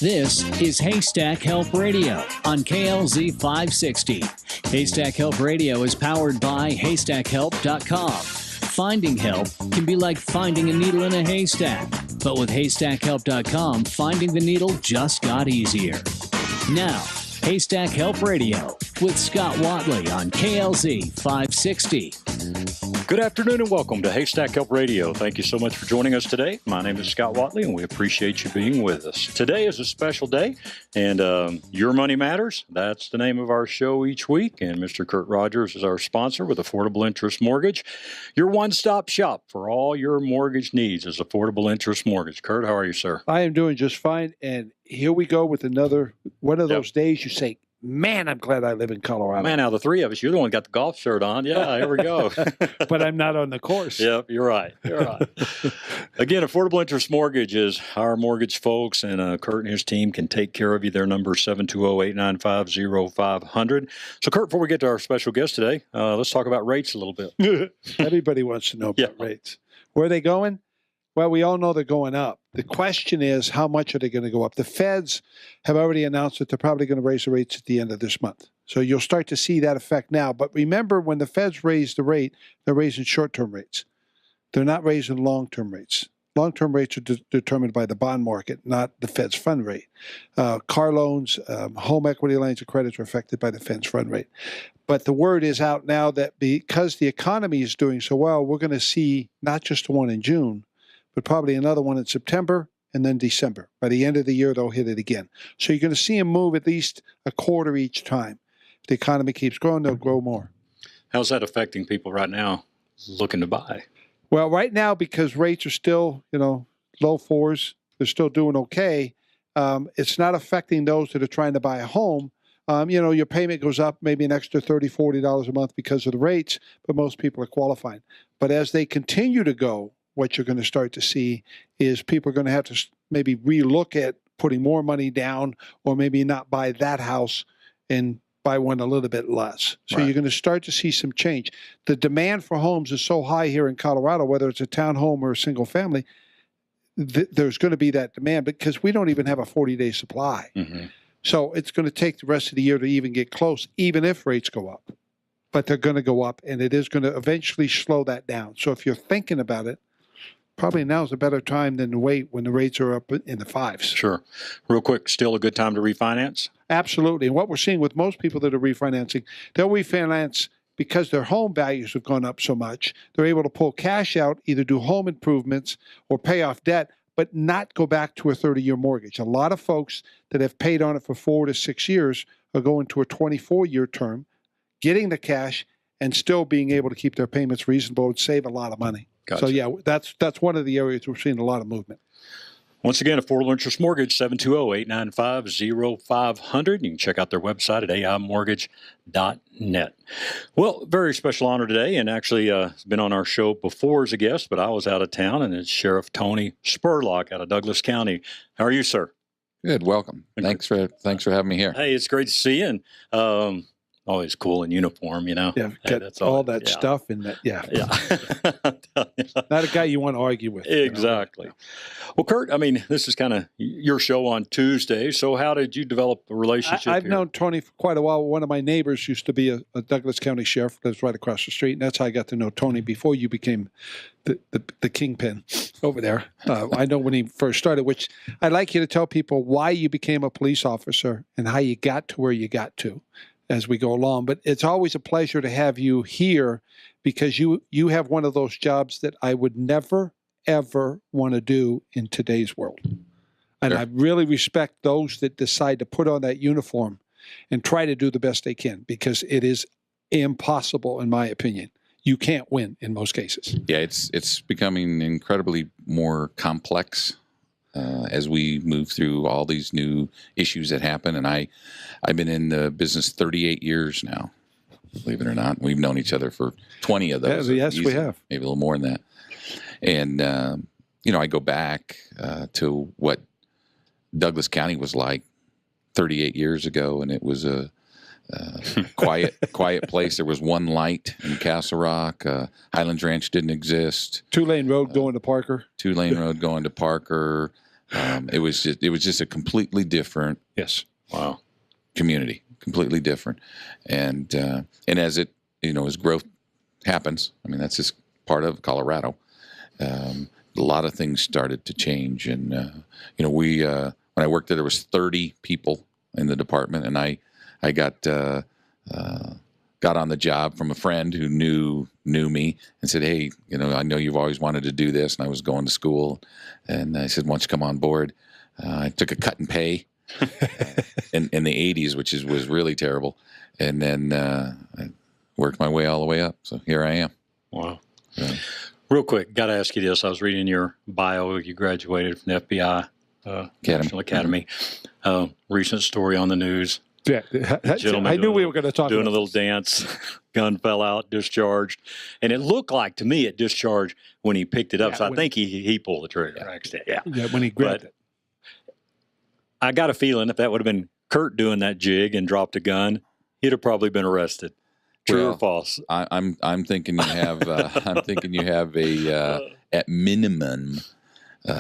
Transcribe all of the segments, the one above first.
This is Haystack Help Radio on KLZ 560. Haystack Help Radio is powered by HaystackHelp.com. Finding help can be like finding a needle in a haystack, but with HaystackHelp.com, finding the needle just got easier. Now, Haystack Help Radio with Scott Watley on KLZ 560. Good afternoon and welcome to Haystack Help Radio. Thank you so much for joining us today. My name is Scott Watley and we appreciate you being with us. Today is a special day and Your Money Matters. That's the name of our show each week. And Mr. Kurt Rogers is our sponsor with Affordable Interest Mortgage. Your one-stop shop for all your mortgage needs is Affordable Interest Mortgage. Kurt, how are you, sir? I am doing just fine. And here we go with another one of those days you say, man, I'm glad I live in Colorado. Man, out of the three of us, you're the one who got the golf shirt on. Yeah, here we go. But I'm not on the course. Yep, you're right. You're right. Again, Affordable Interest Mortgage is our mortgage folks, and Kurt and his team can take care of you. Their number is 720-895-0500. So, Kurt, before we get to our special guest today, let's talk about rates a little bit. Everybody wants to know about rates. Where are they going? Well, we all know they're going up. The question is, how much are they going to go up? The feds have already announced that they're probably going to raise the rates at the end of this month. So you'll start to see that effect now. But remember, when the feds raise the rate, they're raising short-term rates. They're not raising long-term rates. Long-term rates are determined by the bond market, not the Fed's fund rate. Car loans, home equity lines of credit are affected by the Fed's fund rate. But the word is out now that because the economy is doing so well, we're going to see not just the one in June, but probably another one in September and then December. By the end of the year, they'll hit it again. So you're going to see them move at least a quarter each time. If the economy keeps growing, they'll grow more. How's that affecting people right now looking to buy? Well, right now, because rates are still, low fours, they're still doing okay. It's not affecting those that are trying to buy a home. Your payment goes up maybe an extra $30, $40 a month because of the rates, but most people are qualifying. But as they continue to go, what you're going to start to see is people are going to have to maybe relook at putting more money down or maybe not buy that house and buy one a little bit less. So You're going to start to see some change. The demand for homes is so high here in Colorado, whether it's a townhome or a single family, there's going to be that demand because we don't even have a 40-day supply. Mm-hmm. So it's going to take the rest of the year to even get close, even if rates go up. But they're going to go up, and it is going to eventually slow that down. So if you're thinking about it, probably now is a better time than to wait when the rates are up in the fives. Sure. Real quick, still a good time to refinance? Absolutely. And what we're seeing with most people that are refinancing, they'll refinance because their home values have gone up so much. They're able to pull cash out, either do home improvements or pay off debt, but not go back to a 30-year mortgage. A lot of folks that have paid on it for 4 to 6 years are going to a 24-year term, getting the cash, and still being able to keep their payments reasonable and save a lot of money. Gotcha. So, yeah, that's one of the areas we're seeing a lot of movement. Once again, Affordable Interest Mortgage, 720-895-0500. You can check out their website at aimortgage.net. Well, very special honor today, and actually has been on our show before as a guest, but I was out of town, and it's Sheriff Tony Spurlock out of Douglas County. How are you, sir? Good, welcome. Thanks for having me here. Hey, it's great to see you. And, always cool in uniform, Yeah, hey, that's all that stuff in that. Yeah. Not a guy you want to argue with. Exactly. Well, Kurt, this is kind of your show on Tuesday. So how did you develop a relationship I've known Tony for quite a while. One of my neighbors used to be a Douglas County sheriff, lives right across the street. And that's how I got to know Tony before you became the kingpin over there. I know when he first started, which I'd like you to tell people why you became a police officer and how you got to where you got to as we go along. But it's always a pleasure to have you here because you have one of those jobs that I would never, ever want to do in today's world. And I really respect those that decide to put on that uniform and try to do the best they can because it is impossible, in my opinion. You can't win in most cases. Yeah, it's becoming incredibly more complex as we move through all these new issues that happen. And I've been in the business 38 years now, believe it or not. We've known each other for 20 of those. Yes, easily, we have. Maybe a little more than that. And, I go back to what Douglas County was like 38 years ago, and it was a quiet place. There was one light in Castle Rock. Highlands Ranch didn't exist. 2-lane road going to Parker. 2-lane road going to Parker. It was just a completely different Yes. Wow. community, completely different. And as it, as growth happens, I mean, that's just part of Colorado. A lot of things started to change. And, we, when I worked there was 30 people in the department, and I got on the job from a friend who knew me and said, "Hey, I know you've always wanted to do this." And I was going to school, and I said, "Why don't you come on board?" I took a cut in pay in the 80s, which was really terrible. And then I worked my way all the way up. So here I am. Wow. Real quick, got to ask you this. I was reading your bio. You graduated from the FBI National Academy. Recent story on the news. Yeah, I knew we were going to talk doing about a little dance. Gun fell out, discharged, and it looked like to me it discharged when he picked it up. So I think he pulled the trigger. Yeah, when he grabbed it. I got a feeling if that would have been Kurt doing that jig and dropped a gun, he'd have probably been arrested. True or false? I'm thinking you have a at minimum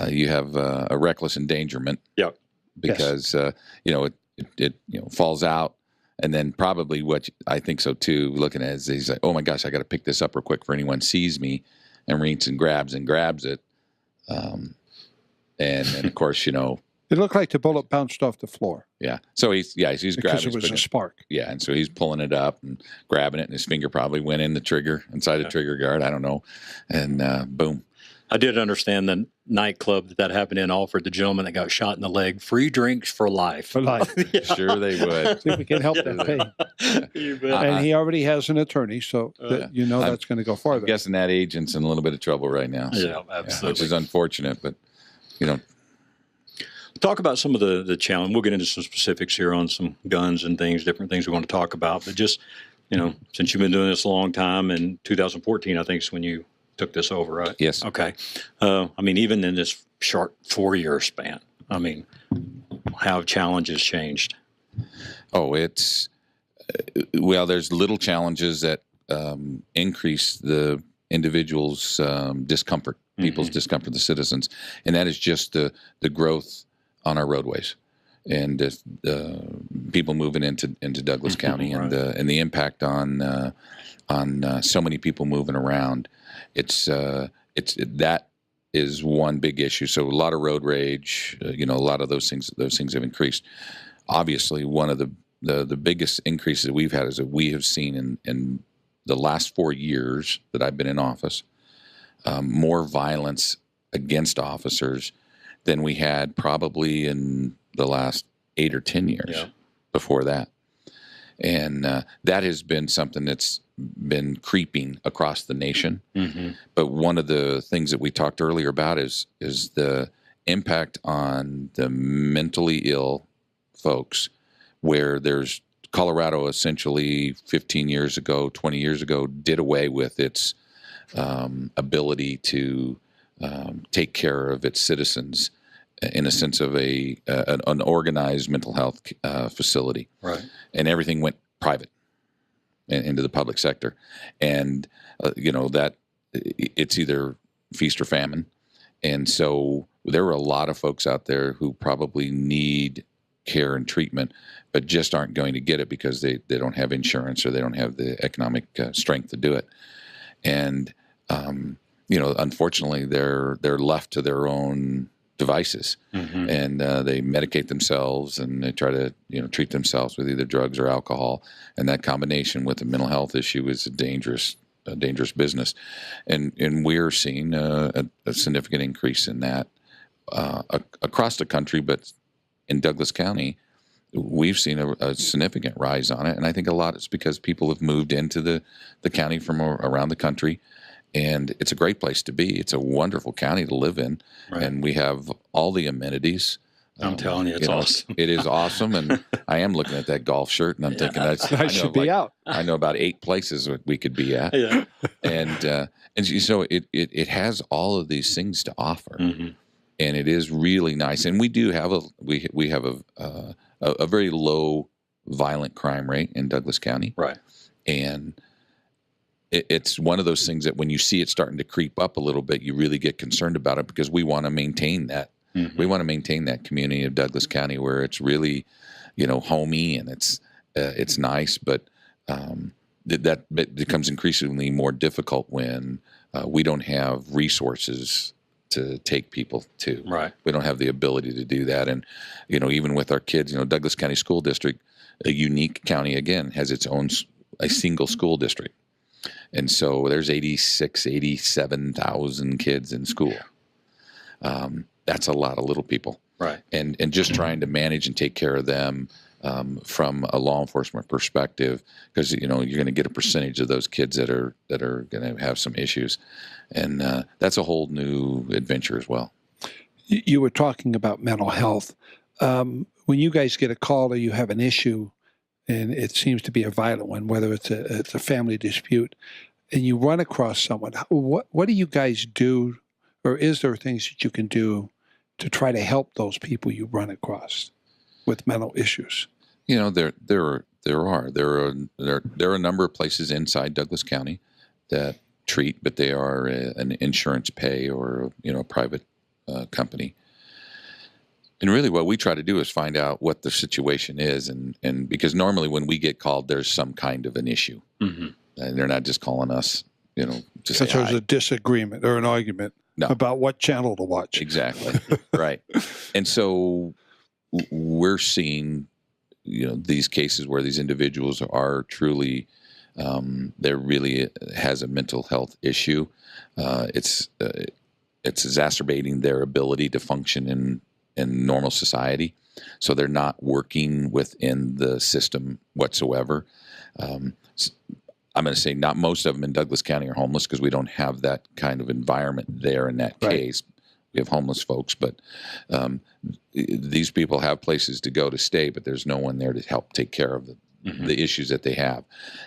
you have a reckless endangerment. Yep. Because it falls out, and then probably I think so too. Looking at it, he's like, "Oh my gosh, I got to pick this up real quick for anyone sees me," and reaches and grabs it, and of course It looked like the bullet bounced off the floor. Yeah. So he's because grabbing it was a spark. Yeah, and so he's pulling it up and grabbing it, and his finger probably went in the trigger, inside the trigger guard. I don't know, and boom. I did understand the nightclub that happened in offered the gentleman that got shot in the leg free drinks for life. For life. Sure they would. See if we can help that pain. You bet. And he already has an attorney, so that's going to go farther. I'm guessing that agent's in a little bit of trouble right now. So, yeah, absolutely. Which is unfortunate, but Talk about some of the challenge. We'll get into some specifics here on some guns and things, different things we want to talk about. But just, since you've been doing this a long time, in 2014, I think is when you took this over, right? Yes. Okay. Even in this short 4-year span, how have challenges changed? Oh, it's, there's little challenges that increase the individual's discomfort, people's discomfort, the citizens. And that is just the growth on our roadways and people moving into Douglas County and the impact on so many people moving around. That is one big issue. So a lot of road rage, a lot of those things have increased. Obviously, one of the biggest increases that we've had is that we have seen in the last 4 years that I've been in office, more violence against officers than we had probably in the last 8 or 10 years before that. And that has been something that's been creeping across the nation. Mm-hmm. But one of the things that we talked earlier about is the impact on the mentally ill folks, where there's Colorado essentially 15 years ago, 20 years ago, did away with its ability to take care of its citizens in a sense of an organized mental health facility. Right. And everything went private into the public sector. And, that it's either feast or famine. And so there are a lot of folks out there who probably need care and treatment, but just aren't going to get it because they don't have insurance or they don't have the economic strength to do it. And, unfortunately, they're left to their own devices, and they medicate themselves and they try to treat themselves with either drugs or alcohol, and that combination with a mental health issue is a dangerous business, and we're seeing a significant increase in that across the country, but in Douglas County we've seen a significant rise on it, and I think a lot is because people have moved into the county from around the country. And it's a great place to be. It's a wonderful county to live in, and we have all the amenities. I'm telling you, it's awesome. It is awesome, and I am looking at that golf shirt, and I'm thinking I should be out. I know about 8 places we could be at, and so it has all of these things to offer, and it is really nice. And we do have we have a very low violent crime rate in Douglas County, right, and it's one of those things that when you see it starting to creep up a little bit, you really get concerned about it because we want to maintain that We want to maintain that community of Douglas County where it's really, homey and it's nice, but that becomes increasingly more difficult when we don't have resources to take people to. Right. We don't have the ability to do that. And, even with our kids, Douglas County School District, a unique county, again, has its own, a single school district. And so there's 87,000 kids in school. That's a lot of little people. Right. And just trying to manage and take care of them from a law enforcement perspective, because you're going to get a percentage of those kids that are going to have some issues, and that's a whole new adventure as well. You were talking about mental health. When you guys get a call or you have an issue, and it seems to be a violent one, whether it's a family dispute, and you run across someone, what do you guys do, or is there things that you can do to try to help those people you run across with mental issues? There are a number of places inside Douglas County that treat, but they are an insurance pay or a private company. And really, what we try to do is find out what the situation is, and because normally when we get called, there's some kind of an issue, and they're not just calling us, to say because there's a disagreement or an argument about what channel to watch. Exactly. Right. And so we're seeing, these cases where these individuals are truly, there really has a mental health issue. It's exacerbating their ability to function in normal society. So they're not working within the system whatsoever. I'm going to say not most of them in Douglas County are homeless because we don't have that kind of environment there in that case. We have homeless folks, but these people have places to go to stay, but there's no one there to help take care of the issues that they have.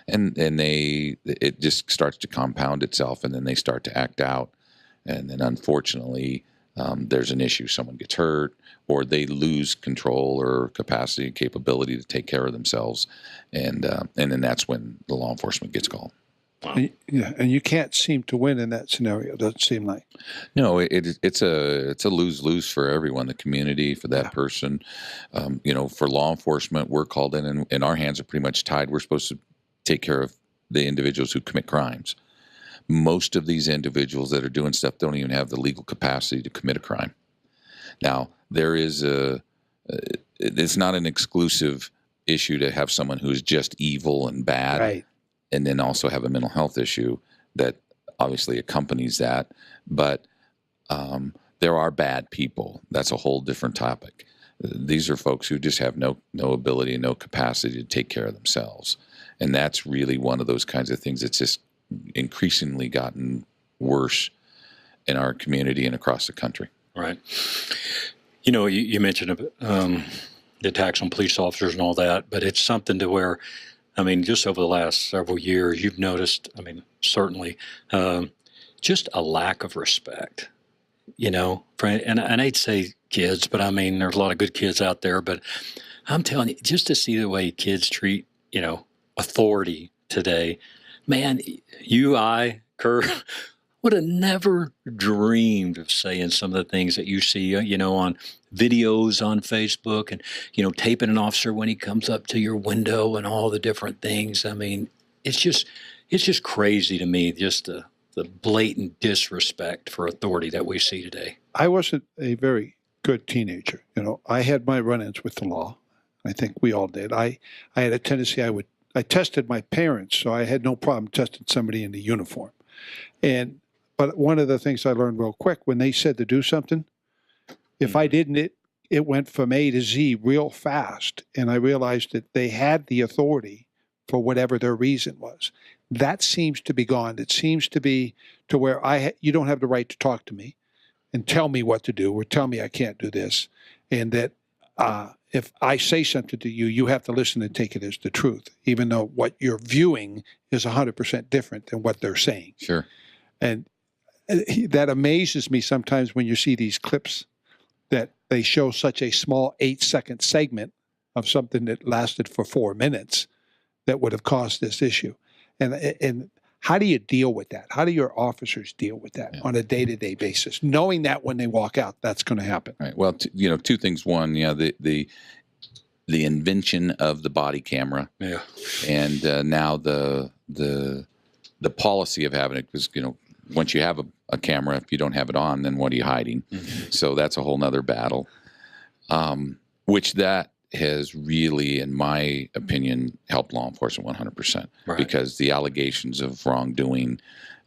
And it just starts to compound itself, and then they start to act out. And then unfortunately, there's an issue. Someone gets hurt, or they lose control or capacity and capability to take care of themselves. And then that's when the law enforcement gets called. Wow. And you can't seem to win in that scenario. It doesn't seem like. No, it's a lose-lose for everyone, the community, for that person. For law enforcement, we're called in, and our hands are pretty much tied. We're supposed to take care of the individuals who commit crimes. Most of these individuals that are doing stuff don't even have the legal capacity to commit a crime. Now, there is it's not an exclusive issue to have someone who is just evil and bad. Right. And then also have a mental health issue that obviously accompanies that. But there are bad people. That's a whole different topic. These are folks who just have no ability and no capacity to take care of themselves. And that's really one of those kinds of things that's just increasingly gotten worse in our community and across the country. Right. You mentioned the attacks on police officers and all that, but it's something to where, just over the last several years, you've noticed, certainly, just a lack of respect, and I'd say kids, but there's a lot of good kids out there, but I'm telling you, just to see the way kids treat, authority today, man, Kurt, would have never dreamed of saying some of the things that you see, on videos on Facebook and, taping an officer when he comes up to your window and all the different things. It's just crazy to me, just the blatant disrespect for authority that we see today. I wasn't a very good teenager. I had my run-ins with the law. I think we all did. I had a tendency, I tested my parents, so I had no problem testing somebody in the uniform. But one of the things I learned real quick, when they said to do something, if I didn't, it went from A to Z real fast. And I realized that they had the authority for whatever their reason was. That seems to be gone. It seems to be to where you don't have the right to talk to me and tell me what to do or tell me I can't do this. And that if I say something to you, you have to listen and take it as the truth, even though what you're viewing is 100% different than what they're saying. Sure. And that amazes me sometimes when you see these clips that they show such a small 8-second segment of something that lasted for 4 minutes that would have caused this issue. And How do you deal with that? How do your officers deal with that on a day-to-day basis, knowing that when they walk out, that's going to happen? Right. Well, two things. One, the invention of the body camera, and now the policy of having it, because once you have a camera, if you don't have it on, then what are you hiding? Mm-hmm. So that's a whole nother battle, which that has really, in my opinion, helped law enforcement 100%, because the allegations of wrongdoing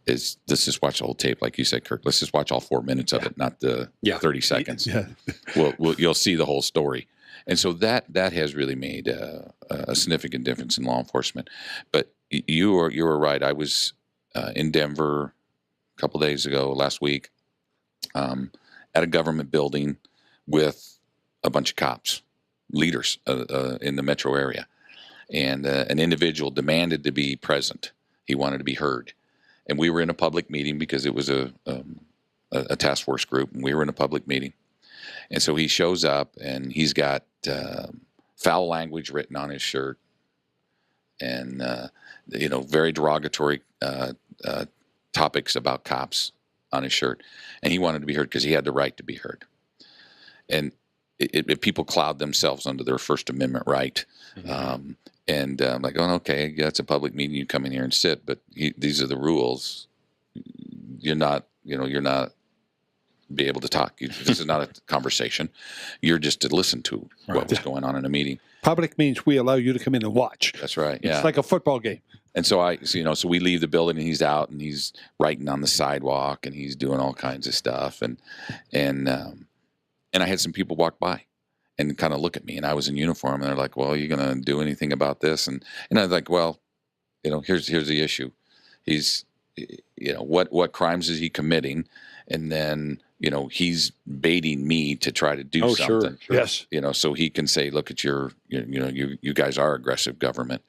is, let's just watch the whole tape, like you said, Kirk. Let's just watch all 4 minutes of it, not the 30 seconds. Yeah. You'll see the whole story. And so that has really made a significant difference in law enforcement. But you were right. I was in Denver a couple days ago, last week, at a government building with a bunch of cops, leaders in the metro area. And an individual demanded to be present. He wanted to be heard. And we were in a public meeting because it was a task force group, and we were in a public meeting. And so he shows up, and he's got foul language written on his shirt, and very derogatory topics about cops on his shirt. And he wanted to be heard because he had the right to be heard. And people cloud themselves under their First Amendment right. Mm-hmm. And I'm like, oh, okay, that's a public meeting. You come in here and sit, but these are the rules. You're not be able to talk. This is not a conversation. You're just to listen to what was going on in a meeting. Public means we allow you to come in and watch. That's right. Yeah. It's like a football game. And so so we leave the building, and he's out, and he's writing on the sidewalk, and he's doing all kinds of stuff. And I had some people walk by and kind of look at me, and I was in uniform, and they're like, well, are you going to do anything about this? And I was like, well, here's the issue. He's, what crimes is he committing? And then, he's baiting me to try to do something. Sure. Yes. So he can say, look at you guys are aggressive government.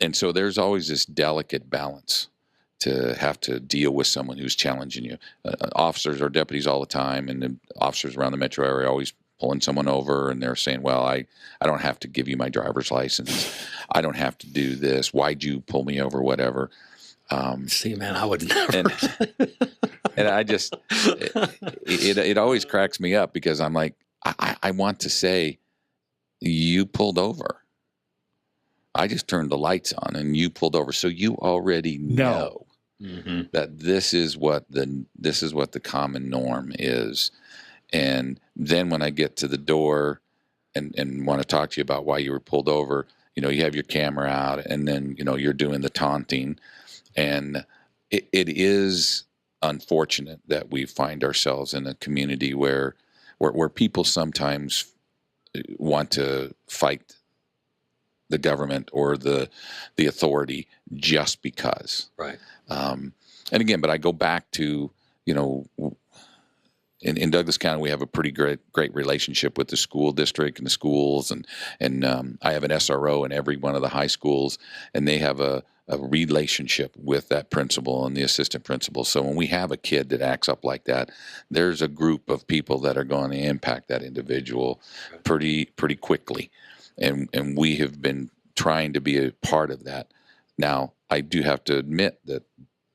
And so there's always this delicate balance to have to deal with someone who's challenging you. Officers or deputies all the time, and the officers around the metro area are always pulling someone over, and they're saying, well, I don't have to give you my driver's license. I don't have to do this. Why'd you pull me over? Whatever. See, man, I would never. And I just, it always cracks me up, because I'm like, I want to say, you pulled over. I just turned the lights on and you pulled over. So you already know that this is what the common norm is. And then when I get to the door and want to talk to you about why you were pulled over, you have your camera out, and then, you're doing the taunting. And it is unfortunate that we find ourselves in a community where people sometimes want to fight the government or the authority just because. Right. And again, but I go back to, in Douglas County, we have a pretty great relationship with the school district and the schools, and I have an SRO in every one of the high schools, and they have a relationship with that principal and the assistant principal. So when we have a kid that acts up like that, there's a group of people that are going to impact that individual pretty quickly, and we have been trying to be a part of that. Now, I do have to admit that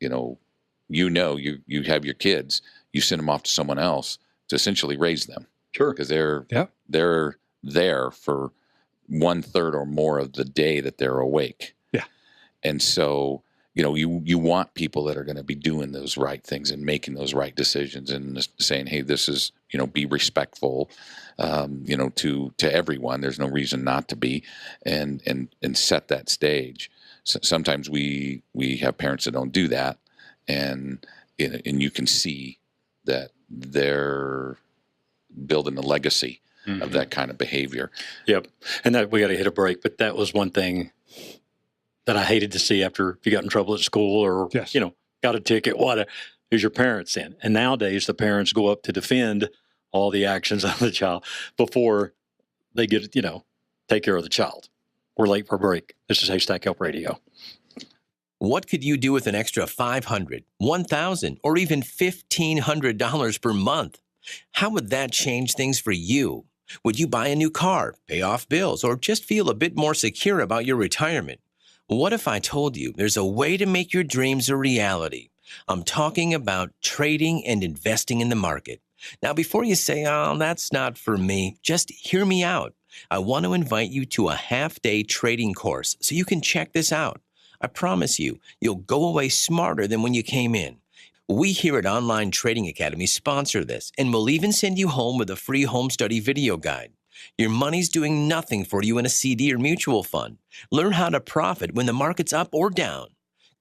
you have your kids. You send them off to someone else to essentially raise them. Sure. Because they're there for 1/3 or more of the day that they're awake. Yeah. And so, you want people that are going to be doing those right things and making those right decisions, and saying, hey, this is, be respectful, to everyone. There's no reason not to be, and set that stage. So sometimes we have parents that don't do that, and you can see that they're building a legacy of that kind of behavior. Yep. And that we got to hit a break, but that was one thing that I hated to see after you got in trouble at school or, got a ticket, whatever, is your parents in. And nowadays the parents go up to defend all the actions of the child before they get, take care of the child. We're late for a break. This is Haystack Help Radio. What could you do with an extra $500, $1,000, or even $1,500 per month? How would that change things for you? Would you buy a new car, pay off bills, or just feel a bit more secure about your retirement? What if I told you there's a way to make your dreams a reality? I'm talking about trading and investing in the market. Now, before you say, oh, that's not for me, just hear me out. I want to invite you to a half-day trading course so you can check this out. I promise you, you'll go away smarter than when you came in. We here at Online Trading Academy sponsor this, and we'll even send you home with a free home study video guide. Your money's doing nothing for you in a CD or mutual fund. Learn how to profit when the market's up or down.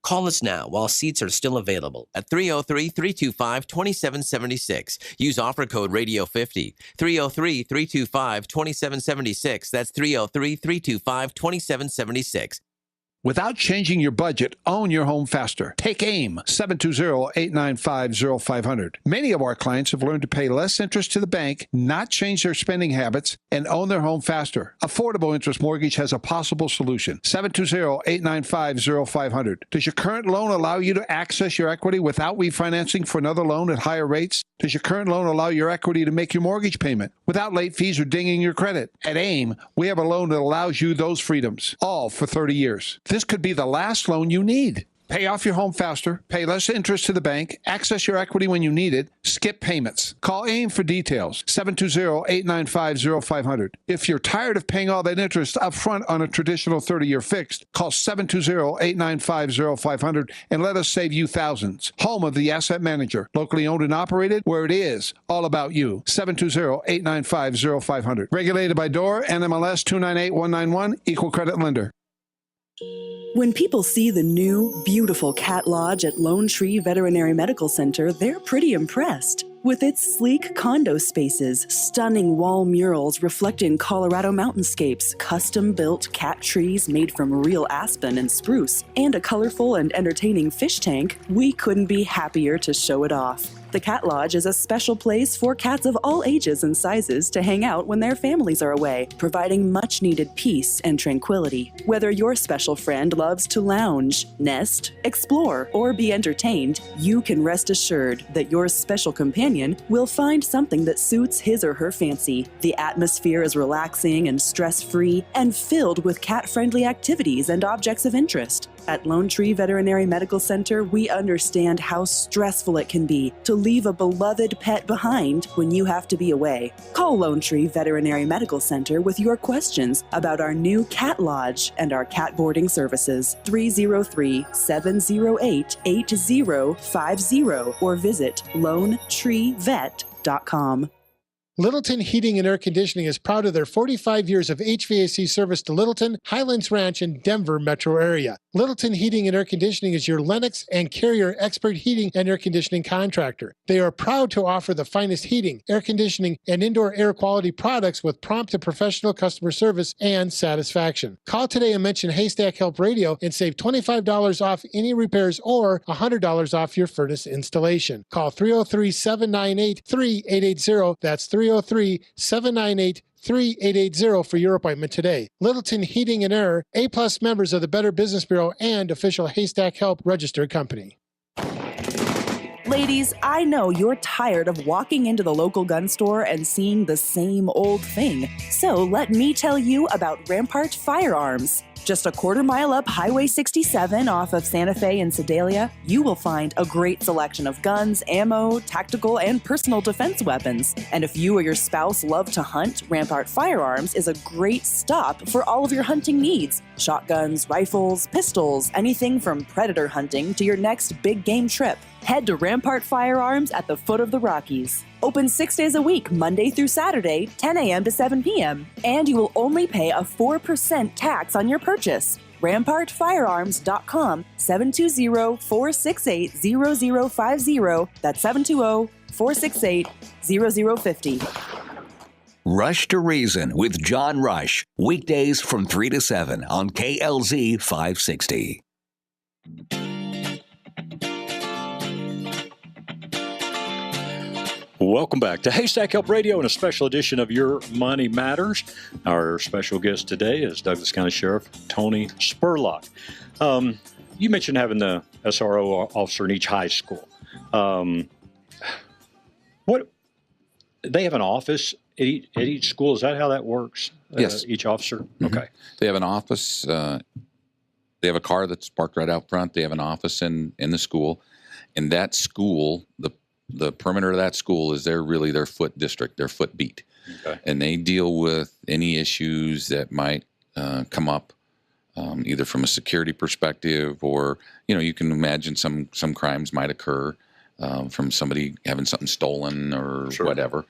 Call us now while seats are still available at 303-325-2776. Use offer code radio50. 303-325-2776. That's 303-325-2776. Without changing your budget, own your home faster. Take AIM, 720-895-0500. Many of our clients have learned to pay less interest to the bank, not change their spending habits, and own their home faster. Affordable Interest Mortgage has a possible solution. 720-895-0500. Does your current loan allow you to access your equity without refinancing for another loan at higher rates? Does your current loan allow your equity to make your mortgage payment without late fees or dinging your credit? At AIM, we have a loan that allows you those freedoms, all for 30 years. This could be the last loan you need. Pay off your home faster, pay less interest to the bank, access your equity when you need it, skip payments. Call AIM for details, 720-895-0500. If you're tired of paying all that interest up front on a traditional 30-year fixed, call 720-895-0500 and let us save you thousands. Home of the Asset Manager, locally owned and operated, where it is all about you. 720-895-0500. Regulated by DOR, NMLS 298191, Equal Credit Lender. When people see the new, beautiful cat lodge at Lone Tree Veterinary Medical Center, they're pretty impressed. With its sleek condo spaces, stunning wall murals reflecting Colorado mountainscapes, custom-built cat trees made from real aspen and spruce, and a colorful and entertaining fish tank, we couldn't be happier to show it off. The Cat Lodge is a special place for cats of all ages and sizes to hang out when their families are away, providing much-needed peace and tranquility. Whether your special friend loves to lounge, nest, explore, or be entertained, you can rest assured that your special companion will find something that suits his or her fancy. The atmosphere is relaxing and stress-free and filled with cat-friendly activities and objects of interest. At Lone Tree Veterinary Medical Center, we understand how stressful it can be to leave a beloved pet behind when you have to be away. Call Lone Tree Veterinary Medical Center with your questions about our new Cat Lodge and our cat boarding services. 303-708-8050 or visit LoneTreeVet.com. Littleton Heating and Air Conditioning is proud of their 45 years of HVAC service to Littleton, Highlands Ranch, and Denver metro area. Littleton Heating and Air Conditioning is your Lennox and Carrier expert heating and air conditioning contractor. They are proud to offer the finest heating, air conditioning, and indoor air quality products with prompt and professional customer service and satisfaction. Call today and mention Haystack Help Radio and save $25 off any repairs or $100 off your furnace installation. Call 303-798-3880. That's 303-798-3880 for your appointment today. Littleton Heating and Air, A-plus members of the Better Business Bureau and official Haystack Help registered company. Ladies, I know you're tired of walking into the local gun store and seeing the same old thing. So let me tell you about Rampart Firearms. Just a quarter mile up Highway 67 off of Santa Fe and Sedalia, you will find a great selection of guns, ammo, tactical, and personal defense weapons. And if you or your spouse love to hunt, Rampart Firearms is a great stop for all of your hunting needs. Shotguns, rifles, pistols, anything from predator hunting to your next big game trip. Head to Rampart Firearms at the foot of the Rockies. Open 6 days a week, Monday through Saturday, 10 a.m. to 7 p.m. And you will only pay a 4% tax on your purchase. RampartFirearms.com, 720-468-0050. That's 720-468-0050. Rush to Reason with John Rush. Weekdays from 3 to 7 on KLZ 560. Welcome back to Haystack Help Radio and a special edition of Your Money Matters. Our special guest today is Douglas County Sheriff Tony Spurlock. You mentioned having the SRO officer in each high school. What they have an office at each school? Is that how that works? Yes. Each officer? Mm-hmm. Okay. They have an office They have a car that's parked right out front. They have an office in the school, and that school, the perimeter of that school is their foot district, their foot beat, and they deal with any issues that might come up, either from a security perspective or you can imagine some crimes might occur from somebody having something stolen or whatever,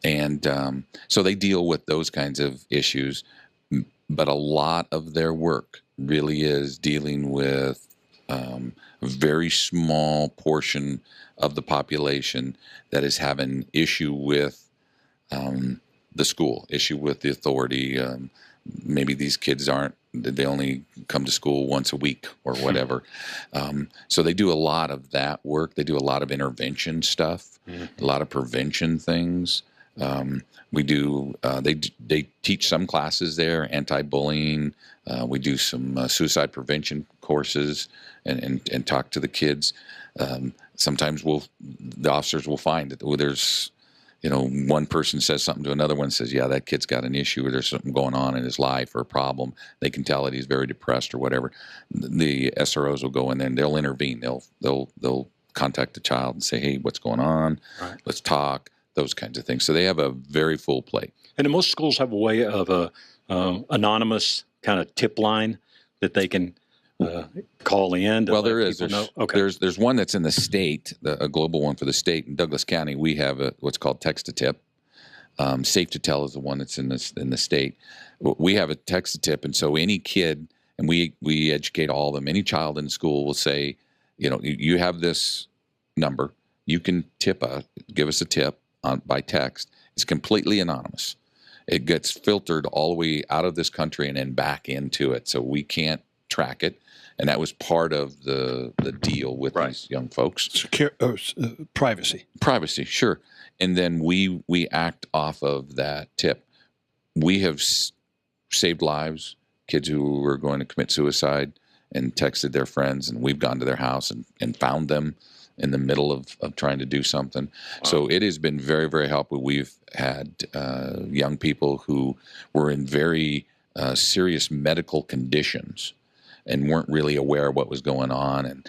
and so they deal with those kinds of issues. But a lot of their work really is dealing with a very small portion of the population that is having issue with the school, issue with the authority. Maybe these kids they only come to school once a week or whatever. So they do a lot of that work. They do a lot of intervention stuff, a lot of prevention things. We do. They teach some classes there, anti-bullying. We do some suicide prevention courses and talk to the kids. Sometimes the officers will find that there's, one person says something to another one, says, yeah, that kid's got an issue or there's something going on in his life or a problem. They can tell that he's very depressed or whatever. The SROs will go in there and they'll intervene. They'll contact the child and say, hey, what's going on? Right. Let's talk. Those kinds of things. So they have a very full plate. And most schools have a way of a anonymous kind of tip line that they can call in. Well, there is. There's one that's in the state, a global one for the state. In Douglas County, we have what's called text to tip. Safe to Tell is the one that's in the state. We have a text to tip, and so any kid, and we educate all of them. Any child in school will say, you have this number. You can give us a tip by text. It's completely anonymous. It gets filtered all the way out of this country and then back into it, so we can't track it. And that was part of the deal with these young folks. Secure privacy. Privacy, sure. And then we act off of that tip. We have saved lives, kids who were going to commit suicide and texted their friends, and we've gone to their house and found them in the middle of trying to do something. Wow. So it has been very, very helpful. We've had young people who were in very serious medical conditions and weren't really aware of what was going on, and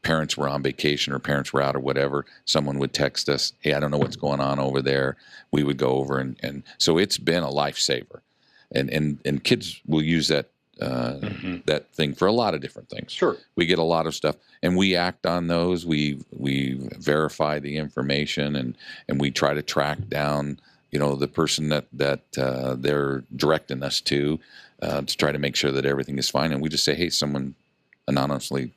parents were on vacation or parents were out or whatever. Someone would text us, hey, I don't know what's going on over there. We would go over, and so it's been a lifesaver. And kids will use that that thing for a lot of different things. Sure. We get a lot of stuff, and we act on those. We verify the information, and we try to track down, the person that they're directing us to try to make sure that everything is fine. And we just say, hey, someone anonymously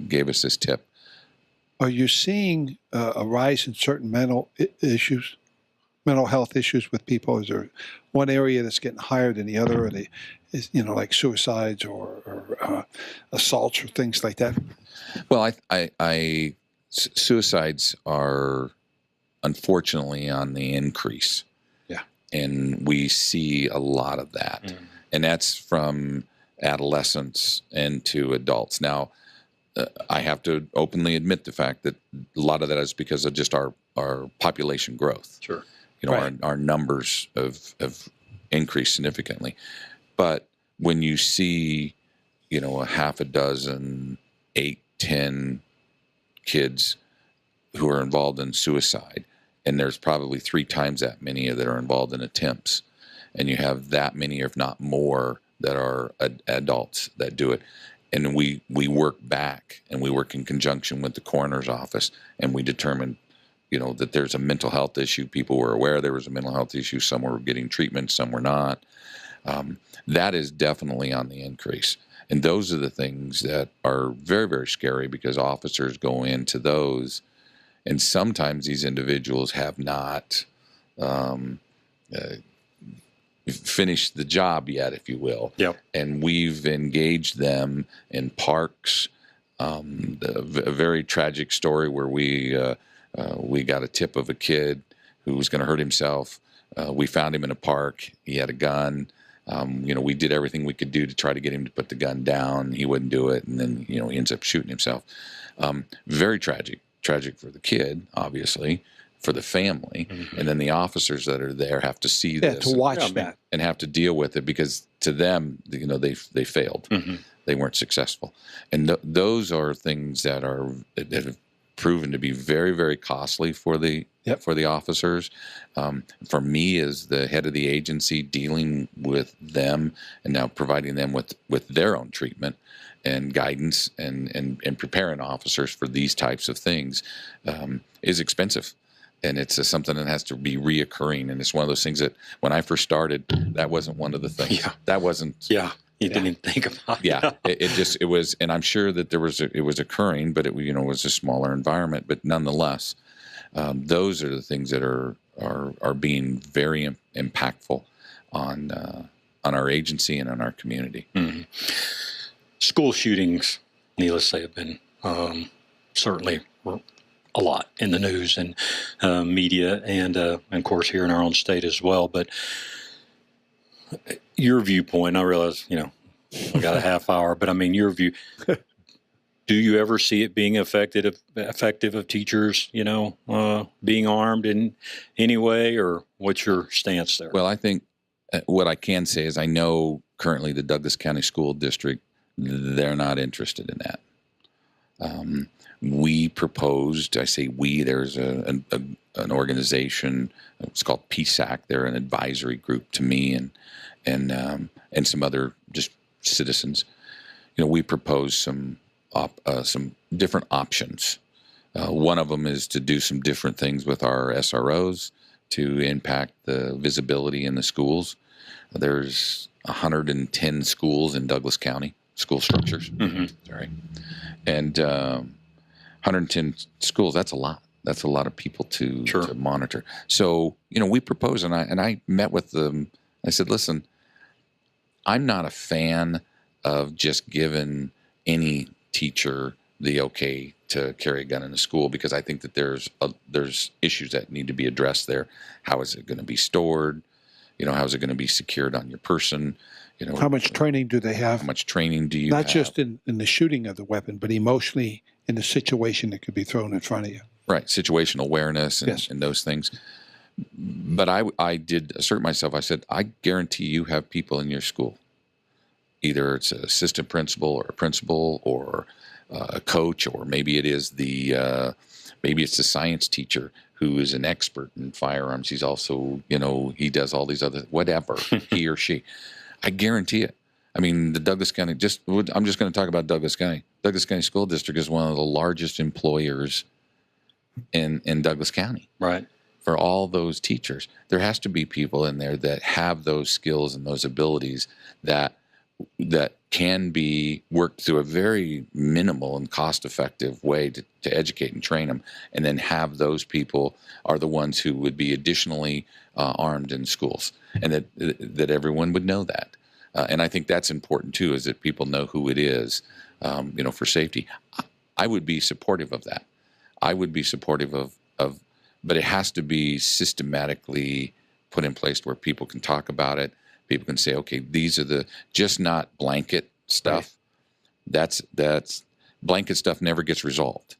gave us this tip. Are you seeing a rise in certain mental health issues with people? Is there one area that's getting higher than the other? Or like suicides or assaults or things like that? Well, suicides are unfortunately on the increase. Yeah. And we see a lot of that. Mm. And that's from adolescents into adults. Now, I have to openly admit the fact that a lot of that is because of just our population growth. Sure. Our numbers have increased significantly. But when you see, a half a dozen, 8, 10 kids who are involved in suicide, and there's probably 3 times that many that are involved in attempts, and you have that many, if not more, that are adults that do it. And we work back, and we work in conjunction with the coroner's office, and we determine, that there's a mental health issue. People were aware there was a mental health issue. Some were getting treatment, some were not. That is definitely on the increase. And those are the things that are very, very scary, because officers go into those, and sometimes these individuals have not finished the job yet, if you will. Yep. And we've engaged them in parks. A very tragic story where we got a tip of a kid who was going to hurt himself. We found him in a park. He had a gun. We did everything we could do to try to get him to put the gun down. He wouldn't do it, and then he ends up shooting himself. Very tragic for the kid, obviously. for the family, and then the officers that are there have to see Yeah, this to watch that. and have to deal with it, because to them, they failed, they weren't successful, and those are things that have proven to be very, very costly for the officers. For me, as the head of the agency, dealing with them and now providing them with their own treatment and guidance and preparing officers for these types of things is expensive. And it's something that has to be reoccurring. And it's one of those things that when I first started, that wasn't one of the things. Yeah. That wasn't. Yeah. You didn't even think about it. Yeah. It was, and I'm sure that it was occurring, but it was a smaller environment. But nonetheless, those are the things that are being very impactful on our agency and on our community. Mm-hmm. School shootings, needless to say, have been certainly a lot in the news and media, and of course here in our own state as well. But your viewpoint, I realize, we got a half hour, but I mean, your view, do you ever see it being effective of teachers, being armed in any way, or what's your stance there? Well, I think what I can say is I know currently the Douglas County School District, they're not interested in that. We proposed, I say we, there's an organization, it's called PSAC. They're an advisory group to me and some other just citizens. We proposed some different options. One of them is to do some different things with our SROs to impact the visibility in the schools. There's 110 schools in Douglas County, school structures. Sorry. And 110 schools, that's a lot. That's a lot of people to monitor. So, we propose, and I met with them. I said, listen, I'm not a fan of just giving any teacher the okay to carry a gun in the school, because I think that there's issues that need to be addressed there. How is it going to be stored? How is it going to be secured on your person? How much training do they have? How much training do you have? Not just in the shooting of the weapon, but emotionally in the situation that could be thrown in front of you. Right, situational awareness and those things. But I did assert myself. I said, I guarantee you have people in your school. Either it's an assistant principal or a principal or a coach, or maybe it is maybe it's the science teacher who is an expert in firearms. He's also, he does all these other, whatever, he or she. I guarantee it. I mean, the Douglas County, I'm just going to talk about Douglas County. Douglas County School District is one of the largest employers in Douglas County. Right. For all those teachers, there has to be people in there that have those skills and those abilities that can be worked through a very minimal and cost-effective way to educate and train them, and then have those people are the ones who would be additionally armed in schools, and that everyone would know that. And I think that's important too, is that people know who it is, for safety. I would be supportive of that. I would be supportive of, but it has to be systematically put in place where people can talk about it. People can say, okay, these are just not blanket stuff. Right. That's blanket stuff never gets resolved.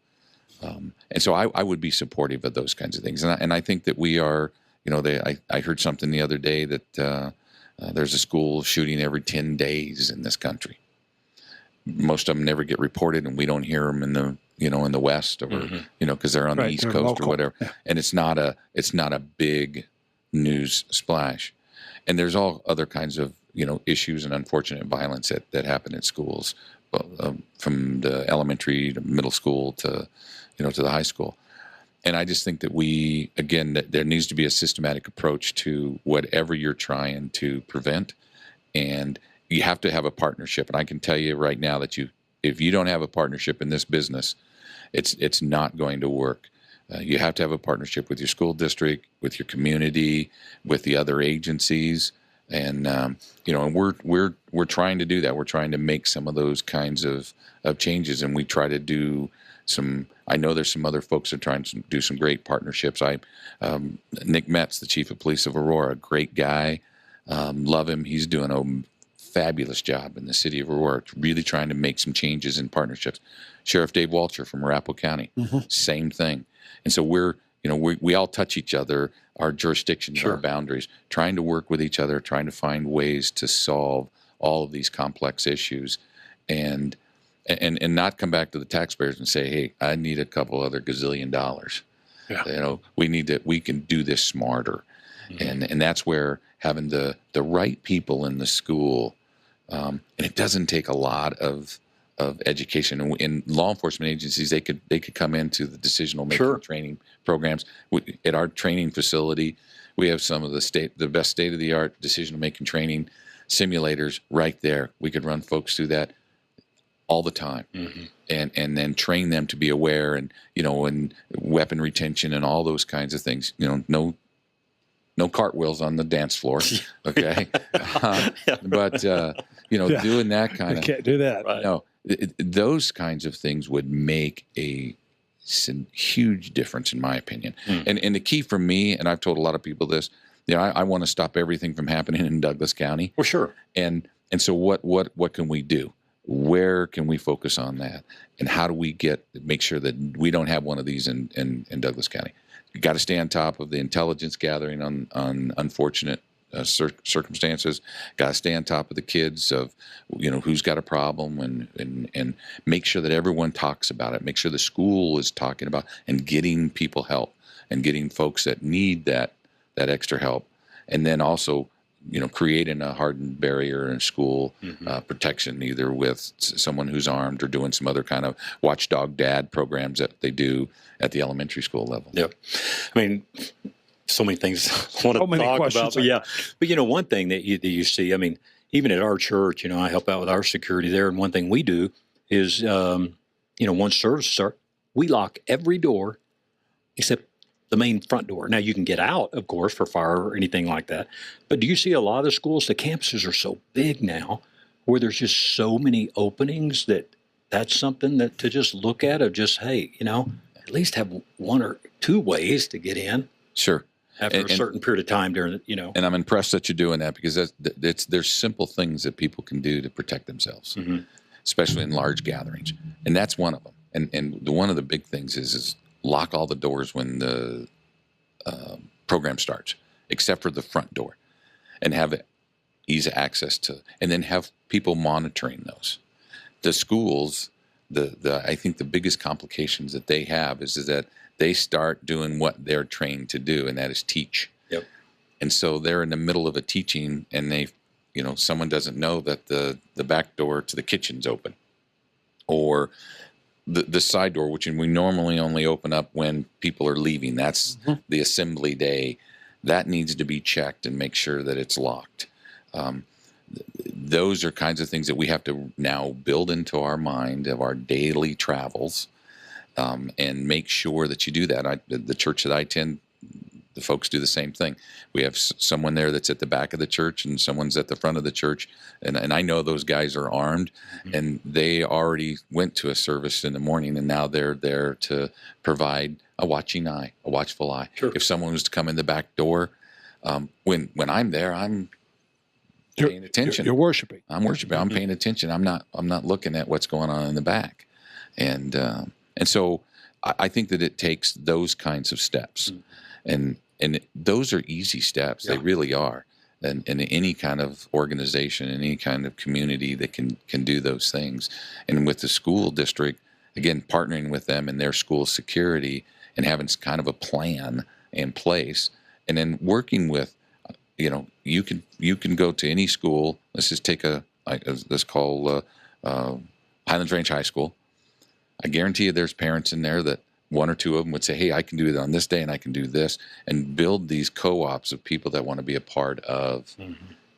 And so I would be supportive of those kinds of things. And I think that we are, I heard something the other day that there's a school shooting every 10 days in this country. Most of them never get reported, and we don't hear them in the West, or, because they're on the East Coast local, or whatever. Yeah. And it's not a big news splash. And there's all other kinds of, issues and unfortunate violence that happen in schools, from the elementary to middle school to the high school. And I just think that that there needs to be a systematic approach to whatever you're trying to prevent. And you have to have a partnership. And I can tell you right now that if you don't have a partnership in this business, it's not going to work. You have to have a partnership with your school district, with your community, with the other agencies, and and we're trying to do that. We're trying to make some of those kinds of changes, and we try to do some. I know there's some other folks that are trying to do some great partnerships. Nick Metz, the chief of police of Aurora, great guy, love him. He's doing a fabulous job in the city of Aurora, really trying to make some changes in partnerships. Sheriff Dave Walcher from Arapahoe County, same thing. And so we're we all touch each other, our jurisdictions, our boundaries, trying to work with each other, trying to find ways to solve all of these complex issues, and not come back to the taxpayers and say, hey, I need a couple other gazillion dollars. Yeah. We can do this smarter. Mm-hmm. And that's where having the right people in the school, and it doesn't take a lot of education. And in law enforcement agencies, they could come into the decisional making training programs. At our training facility, we have some of the best state-of-the-art decisional making training simulators right there. We could run folks through that all the time, and then train them to be aware, and and weapon retention and all those kinds of things. No cartwheels on the dance floor, okay? But doing that kind of can't do that. Right. No, those kinds of things would make a huge difference, in my opinion. And the key for me, and I've told a lot of people this, I want to stop everything from happening in Douglas County. Well, sure. And so what can we do? Where can we focus on that? And how do we make sure that we don't have one of these in Douglas County? You got to stay on top of the intelligence gathering on unfortunate circumstances. Got to stay on top of the kids of who's got a problem, and make sure that everyone talks about it. Make sure the school is talking about and getting people help, and getting folks that need that extra help, and then also creating a hardened barrier in school protection, either with someone who's armed or doing some other kind of watchdog dad programs that they do at the elementary school level. Yep. I mean, so many things I want to talk about. But one thing that you see, I mean, even at our church, I help out with our security there, and one thing we do is, once services start, we lock every door except the main front door. Now, you can get out, of course, for fire or anything like that. At do you see a lot of schools, the campuses are so big now, where there's just so many openings that's something that to just look at, of just, hey, at least have one or two ways to get in. Sure. After a certain period of time during, And I'm impressed that you're doing that, because there's simple things that people can do to protect themselves, especially in large gatherings. And that's one of them. And one of the big things is lock all the doors when the program starts, except for the front door, and have easy access to, and then have people monitoring those. The schools, I think the biggest complications that they have is that they start doing what they're trained to do, and that is teach. Yep. And so they're in the middle of a teaching, and someone doesn't know that the back door to the kitchen's open, or the side door, which we normally only open up when people are leaving. That's the assembly day. That needs to be checked and make sure that it's locked. Those are kinds of things that we have to now build into our mind of our daily travels, and make sure that you do that. The church that I attend, the folks do the same thing. We have someone there that's at the back of the church, and someone's at the front of the church. And I know those guys are armed, and they already went to a service in the morning, and now they're there to provide a watching eye, a watchful eye. Sure. If someone was to come in the back door, when I'm there, I'm paying attention. You're worshiping. I'm worshiping. I'm paying attention. I'm not looking at what's going on in the back. And so I think that it takes those kinds of steps. And those are easy steps. Yeah. They really are. And any kind of organization, any kind of community that can do those things. And with the school district, again, partnering with them in their school security and having kind of a plan in place, and then working with, you can go to any school. Let's just take let's call Highlands Range High School. I guarantee you there's parents in there that one or two of them would say, hey, I can do it on this day and I can do this, and build these co-ops of people that want to be a part of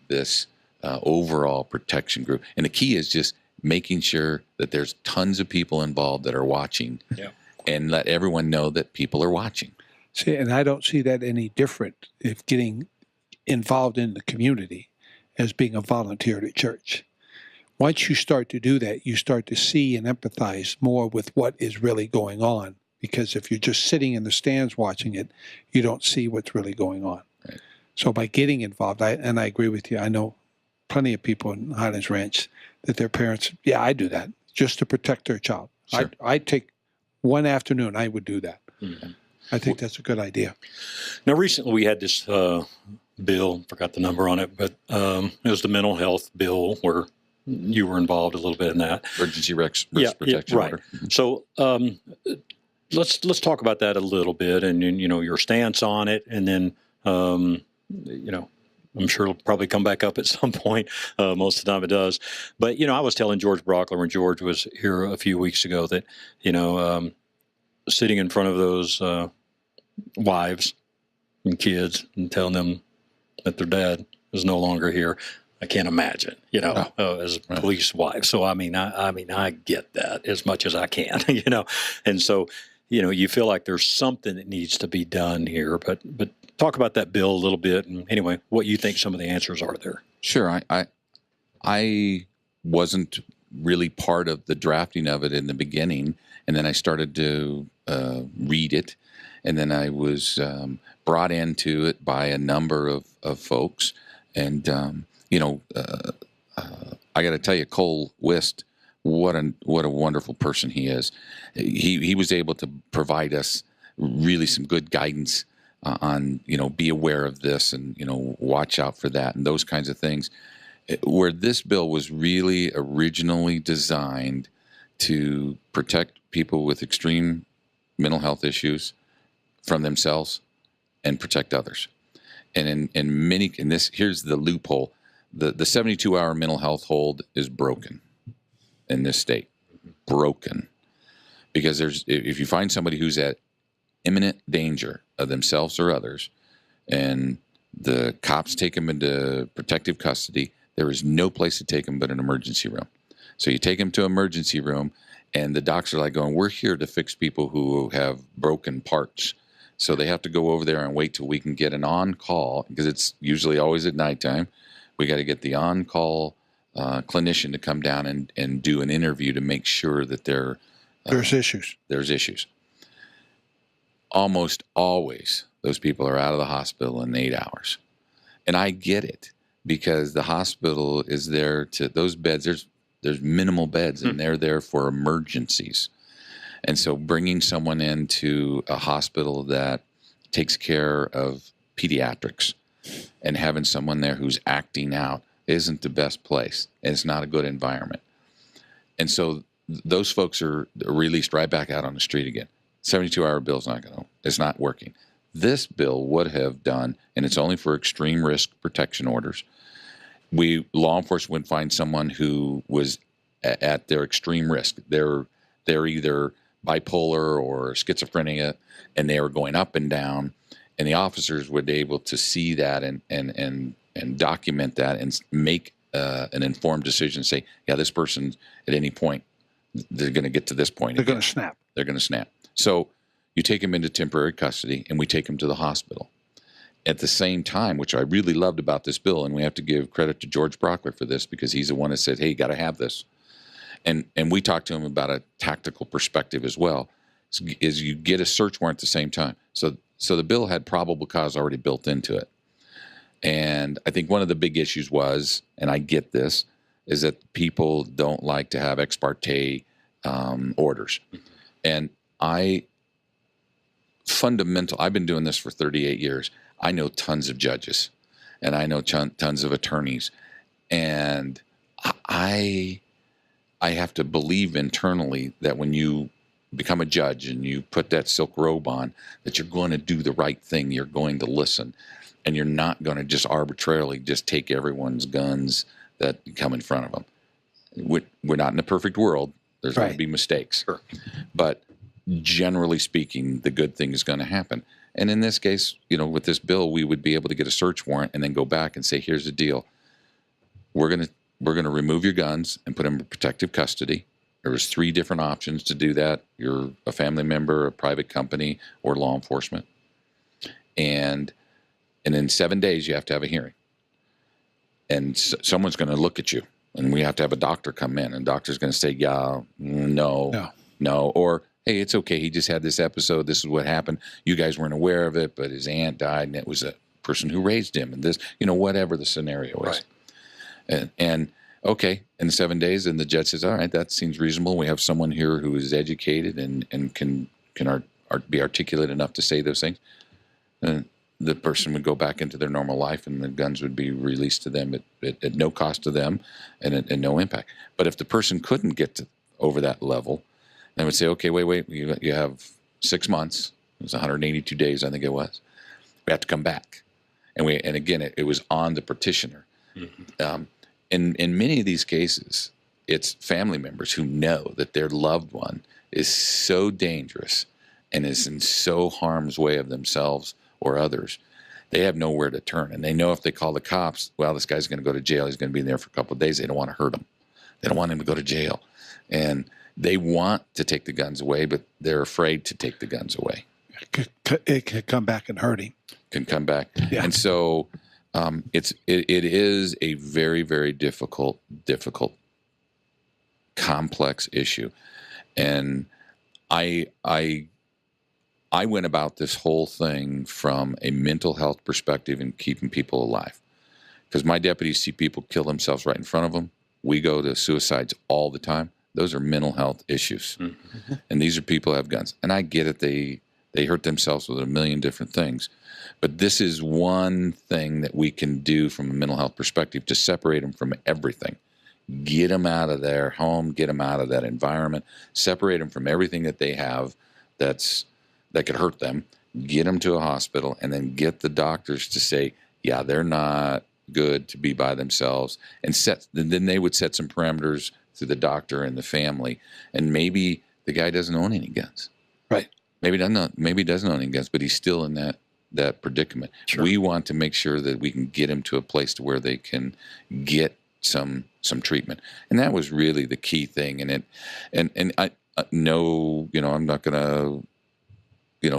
this overall protection group. And the key is just making sure that there's tons of people involved that are watching, and let everyone know that people are watching. See, and I don't see that any different if getting involved in the community as being a volunteer at church. Once you start to do that, you start to see and empathize more with what is really going on. Because if you're just sitting in the stands watching it, you don't see what's really going on. Right. So by getting involved, I agree with you. I know plenty of people in Highlands Ranch that their parents, I do that just to protect their child. Sure. I'd take one afternoon, I would do that. Mm-hmm. I think that's a good idea. Now, recently we had this bill, forgot the number on it, but it was the mental health bill where you were involved a little bit in that. Emergency risk protection right. order. So let's talk about that a little bit, and your stance on it, and then I'm sure it'll probably come back up at some point. Most of the time it does. But I was telling George Brockler when George was here a few weeks ago that sitting in front of those wives and kids and telling them that their dad is no longer here, I can't imagine, as a police wife. So I mean, I get that as much as I can, and so you feel like there's something that needs to be done here. But talk about that bill a little bit, and anyway, what you think some of the answers are there. Sure, I wasn't really part of the drafting of it in the beginning, and then I started to read it, and then I was brought into it by a number of folks, and I got to tell you, Cole Wist, what a wonderful person he is. He was able to provide us really some good guidance on be aware of this and watch out for that and those kinds of things. Where this bill was really originally designed to protect people with extreme mental health issues from themselves and protect others. And here's the loophole. The 72-hour mental health hold is broken in this state. Broken. Because if you find somebody who's at imminent danger of themselves or others, and the cops take them into protective custody, there is no place to take them but an emergency room. So you take them to an emergency room, and the docs are like going, we're here to fix people who have broken parts. So they have to go over there and wait till we can get an on-call, because it's usually always at nighttime. We got to get the on-call clinician to come down and do an interview to make sure that there's issues. There's issues. Almost always, those people are out of the hospital in 8 hours. And I get it, because the hospital is there to, those beds, there's minimal beds, and they're there for emergencies. And so bringing someone into a hospital that takes care of pediatrics and having someone there who's acting out isn't the best place. And it's not a good environment. And so those folks are released right back out on the street again. 72-hour bill's it's not working. This bill would have done, and it's only for extreme risk protection orders. Law enforcement would find someone who was at their extreme risk. They're either bipolar or schizophrenia, and they were going up and down, and the officers would be able to see that and document that and make an informed decision. Say, yeah, this person at any point they're going to get to this point. They're going to snap. They're going to snap. So you take them into temporary custody, and we take them to the hospital. At the same time, which I really loved about this bill, and we have to give credit to George Brockler for this, because he's the one that said, hey, you got to have this. And we talked to him about a tactical perspective as well, is you get a search warrant at the same time. So the bill had probable cause already built into it. And I think one of the big issues was, and I get this, is that people don't like to have ex parte orders. And I've been doing this for 38 years. I know tons of judges, and I know tons of attorneys. And I have to believe internally that when you become a judge and you put that silk robe on, that you're going to do the right thing. You're going to listen, and you're not going to just arbitrarily just take everyone's guns that come in front of them. We're not in a perfect world. There's going to be mistakes. Sure. But generally speaking, the good thing is going to happen. And in this case, with this bill, we would be able to get a search warrant and then go back and say, here's the deal. We're going to remove your guns and put them in protective custody. There was 3 different options to do that. You're a family member, a private company, or law enforcement. And in 7 days, you have to have a hearing. And someone's going to look at you, and we have to have a doctor come in, and the doctor's going to say, yeah, no, or, hey, it's okay. He just had this episode. This is what happened. You guys weren't aware of it, but his aunt died, and it was a person who raised him, and this, whatever the scenario is. Right. And okay, in 7 days, and the judge says, all right, that seems reasonable. We have someone here who is educated and can be articulate enough to say those things, then the person would go back into their normal life, and the guns would be released to them at no cost to them and at no impact. But if the person couldn't get over that level, they would say, okay, wait, you have 6 months. It was 182 days, I think it was. We have to come back. And again, it was on the petitioner. Mm-hmm. In many of these cases, it's family members who know that their loved one is so dangerous and is in so harm's way of themselves or others. They have nowhere to turn. And they know if they call the cops, well, this guy's going to go to jail. He's going to be in there for a couple of days. They don't want to hurt him. They don't want him to go to jail. And they want to take the guns away, but they're afraid to take the guns away. It could come back and hurt him. Can come back. Yeah. And so it is a very, very difficult, complex issue. And I went about this whole thing from a mental health perspective and keeping people alive. Because my deputies see people kill themselves right in front of them. We go to suicides all the time. Those are mental health issues. Mm-hmm. And these are people who have guns. And I get it. They hurt themselves with a million different things. But this is one thing that we can do from a mental health perspective to separate them from everything. Get them out of their home, get them out of that environment, separate them from everything that they have that could hurt them, get them to a hospital, and then get the doctors to say, yeah, they're not good to be by themselves. And then they would set some parameters through the doctor and the family. And maybe the guy doesn't own any guns. Right. Maybe he doesn't own any guns, but he's still in that predicament. Sure. We want to make sure that we can get him to a place to where they can get some treatment. And that was really the key thing. And I know, I'm not going to,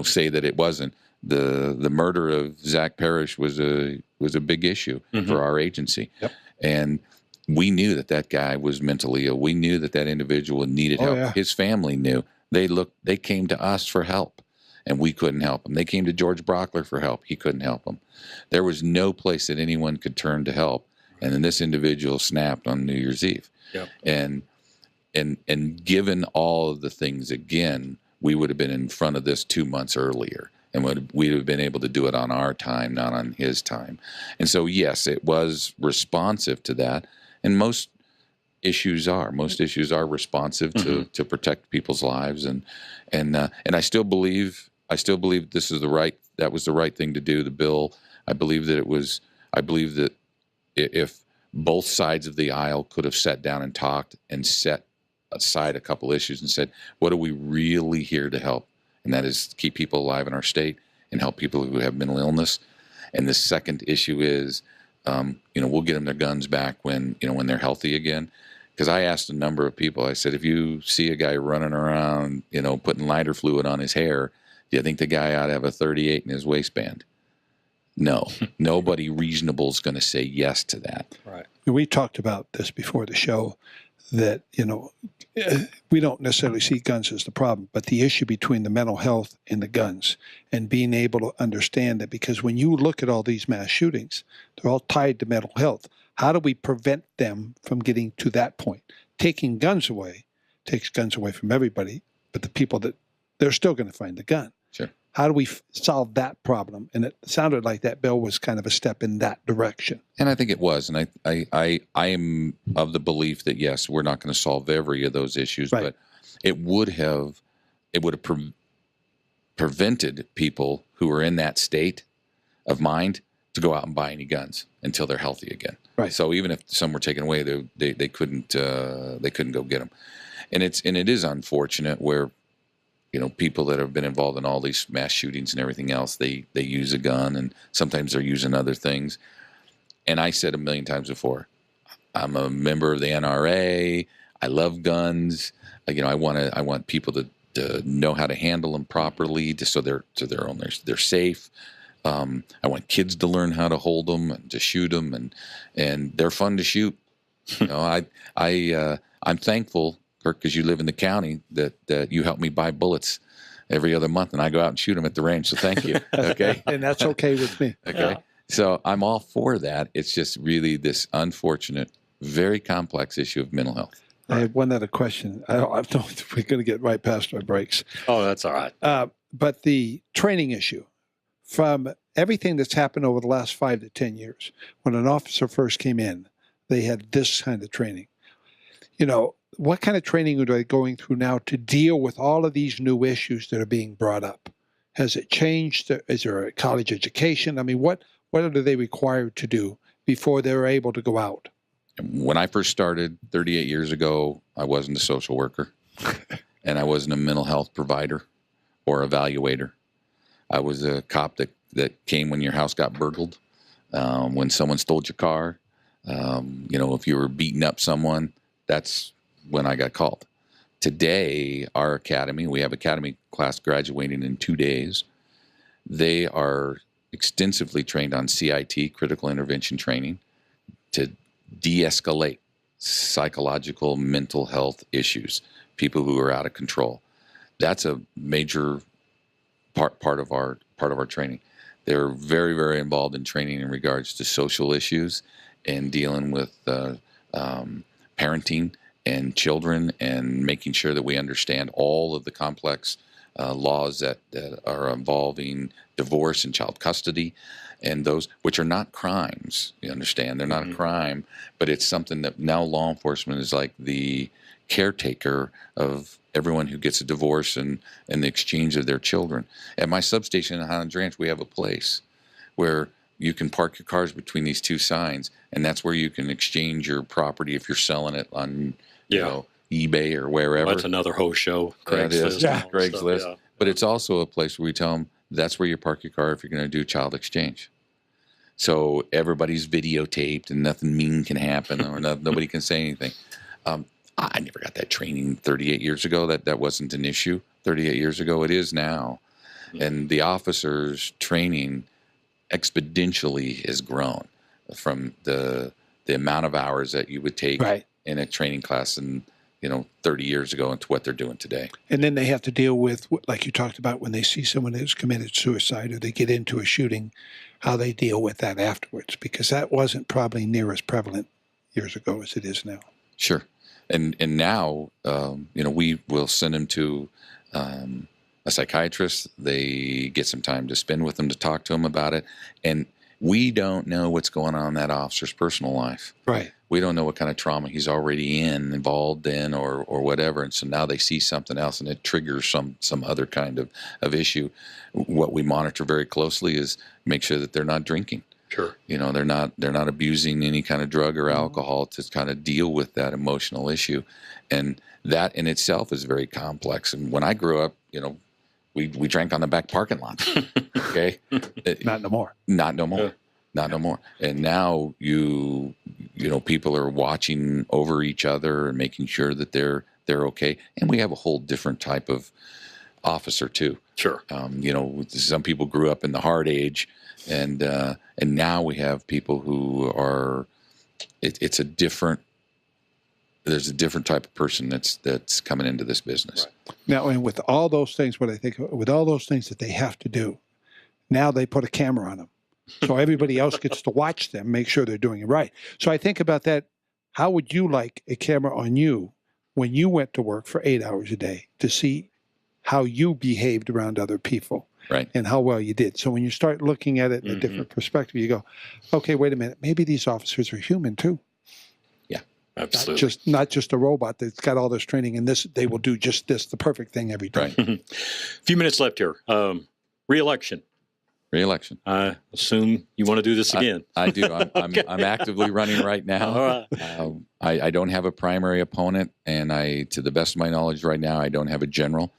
say that it wasn't. The murder of Zach Parrish was a big issue mm-hmm. for our agency. Yep. And we knew that guy was mentally ill. We knew that individual needed help. Yeah. His family knew. They came to us for help, and we couldn't help him. They came to George Brockler for help. He couldn't help them. There was no place that anyone could turn to help. And then this individual snapped on New Year's Eve. Yep. And given all of the things again, we would have been in front of this 2 months earlier, and we'd have been able to do it on our time, not on his time. And so, yes, it was responsive to that. And most issues are responsive mm-hmm. to protect people's lives. And I still believe that was the right thing to do. The bill, I believe that if both sides of the aisle could have sat down and talked and set aside a couple issues and said, what are we really here to help? And that is keep people alive in our state and help people who have mental illness. And the second issue is, we'll get them their guns back when they're healthy again. Because I asked a number of people, I said, if you see a guy running around, putting lighter fluid on his hair, do you think the guy ought to have a 38 in his waistband? No. Nobody reasonable is going to say yes to that. Right. We talked about this before the show, that, we don't necessarily see guns as the problem, but the issue between the mental health and the guns, and being able to understand that, because when you look at all these mass shootings, they're all tied to mental health. How do we prevent them from getting to that point? Taking guns away takes guns away from everybody, but the people they're still going to find the gun. Sure. How do we solve that problem? And it sounded like that bill was kind of a step in that direction. And I think it was. And I am of the belief that, yes, we're not going to solve every of those issues, right. But it would have prevented people who are in that state of mind to go out and buy any guns until they're healthy again. Right. So even if some were taken away, they couldn't go get them. And it is unfortunate where, people that have been involved in all these mass shootings and everything else, they use a gun, and sometimes they're using other things. And I said a million times before, I'm a member of the NRA. I love guns. I want people to know how to handle them properly, so they're safe. I want kids to learn how to hold them and to shoot them, and they're fun to shoot. I'm thankful, Kirk, because you live in the county, that you help me buy bullets every other month, and I go out and shoot them at the range. So thank you. Okay, and that's okay with me. Okay, yeah. So I'm all for that. It's just really this unfortunate, very complex issue of mental health. I have one other question. I don't know if we're going to get right past our breaks. Oh, that's all right. but the training issue, from everything that's happened over the last 5 to 10 years, when an officer first came in, they had this kind of training. What kind of training are they going through now to deal with all of these new issues that are being brought up? Has it changed? Is there a college education? I mean, what are they required to do before they're able to go out? When I first started 38 years ago, I wasn't a social worker and I wasn't a mental health provider or evaluator. I was a cop that came when your house got burgled, when someone stole your car. If you were beating up someone, that's when I got called. Today, our academy, we have academy class graduating in 2 days. They are extensively trained on CIT, critical intervention training, to de-escalate psychological mental health issues, people who are out of control. That's a major part of our training. They're very, very involved in training in regards to social issues and dealing with parenting and children and making sure that we understand all of the complex laws that are involving divorce and child custody, and those which are not crimes. You understand, they're not a crime, but it's something that now law enforcement is like the caretaker of everyone who gets a divorce and the exchange of their children. At my substation in Highlands Ranch, we have a place where you can park your cars between these two signs, and that's where you can exchange your property if you're selling it on eBay or wherever. Well, that's another whole show. Craigslist. Craigslist. Yeah. But it's also a place where we tell them that's where you park your car if you're going to do child exchange. So everybody's videotaped and nothing mean can happen or nobody can say anything. I never got that training 38 years ago. That wasn't an issue 38 years ago. It is now. And the officers' training exponentially has grown from the amount of hours that you would take in a training class and 30 years ago into what they're doing today. And then they have to deal with, like you talked about, when they see someone who's committed suicide or they get into a shooting, how they deal with that afterwards, because that wasn't probably near as prevalent years ago as it is now. Sure. And now, we will send them to a psychiatrist. They get some time to spend with them to talk to them about it. And we don't know what's going on in that officer's personal life. Right. We don't know what kind of trauma he's already involved in or whatever. And so now they see something else and it triggers some other kind of issue. What we monitor very closely is make sure that they're not drinking. Sure. They're not abusing any kind of drug or alcohol to kind of deal with that emotional issue. And that in itself is very complex. And when I grew up, we drank on the back parking lot. Okay. Not no more. Not no more. Yeah. Not no more. And now people are watching over each other and making sure that they're okay. And we have a whole different type of officer too. Sure. Some people grew up in the hard age, and now we have people who are. It's a different. There's a different type of person that's coming into this business. Right. Now, and with all those things, with all those things that they have to do, now they put a camera on them. So everybody else gets to watch them, make sure they're doing it right. So I think about that. How would you like a camera on you when you went to work for 8 hours a day to see how you behaved around other people? Right. And how well you did. So when you start looking at it in a different perspective, you go, okay, wait a minute. Maybe these officers are human too. Yeah, absolutely. Not just a robot that's got all this training and they will do just this, the perfect thing every time. Right. A few minutes left here. Re-election. I assume you want to do this again. I do. I'm actively running right now. All right. I don't have a primary opponent, and to the best of my knowledge right now, I don't have a general.